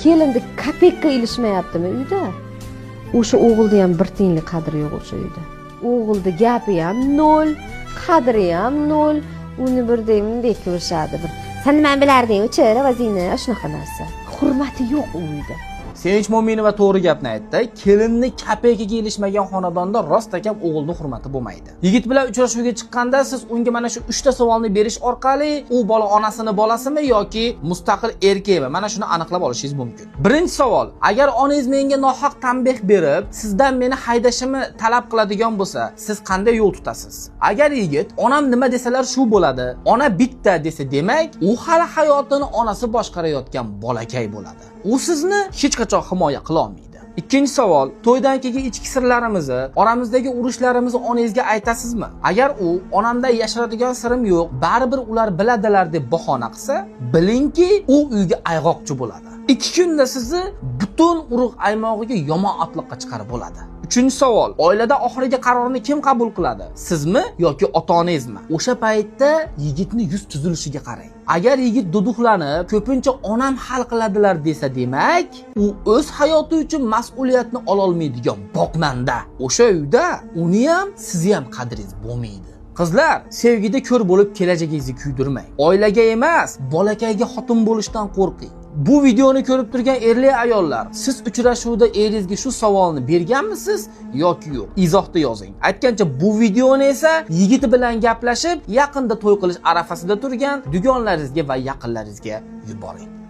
Kelindi kopekka ilishmayaptimi uyda? O'sha o'g'ilda ham bir tiyinlik qadri yo'q o'sha uyda. O'g'ilda gapi ham nol, qadri ham nol. Uni birdek ko'rishadi bir. Sen nima bilarding-chi, ravazingni, shunaqa narsa. Hurmati yo'q u uyda. Sevinch Mo'minova to'g'ri gapni aytdi. Kelinni kopeykaga ilishmagan xonadonda rost ekan o'g'ilning hurmati bo'lmaydi. Yigit bilan uchrashuvga chiqqanda siz unga mana shu 3 ta savolni berish orqali u bola onasini bolasimi yoki mustaqil erkakmi? Mana shuni aniqlab olishingiz mumkin. Birinchi savol: agar onangiz menga nohaq tanbeh berib, sizdan meni haydashimni talab qiladigan bo'lsa, siz qanday yo'l tutasiz? Agar yigit onam nima desalar shu bo'ladi, ona bitta desa, demak, u hali hayotini onasi boshqarayotgan bolakay bo'ladi. U sizni hech qachon himoya qila olmaydi. Ikkinchi savol: to'ydan keyin ichki sirlarimizni, oramizdagi urushlarimizni onangizga aytasizmi? Agar u onamdan yashiradigan sirim yo'q, baribir ular biladilar deb bahona qilsa, bilingki, u uyga ayg'oqchi bo'ladi. 2 kunda sizni butun urug' aymog'iga yomon otliqqa chiqarib bo'ladi. Uchinchi savol: oilada oxirgi qarorni kim qabul qiladi? Sizmi yoki ota-onangizmi? O'sha paytda yigitni yuz tuzilishiga qarang. Agar yigit duduqlanib, ko'pincha onam hal qiladilar desa, demak, u o'z hayoti uchun mas'uliyatni ola olmaydigan boqmanda. O'sha uyda uni ham, sizni ham qadringiz bo'lmaydi. Qizlar, sevgida ko'r bo'lib kelajagingizni kuydirmang. Oilaga emas, bolakayga xotin bo'lishdan qo'rqing. Bu videoni ko'rib turgan erli ayollar, siz uchrashuvda eringizga shu savolni berganmisiz yoki yo'q? Izohda yozing. Aytgancha bu videoni esa yigiti bilan gaplashib, yaqinda to'y qilish arafasida turgan dugonlaringizga va yaqinlaringizga yuboring.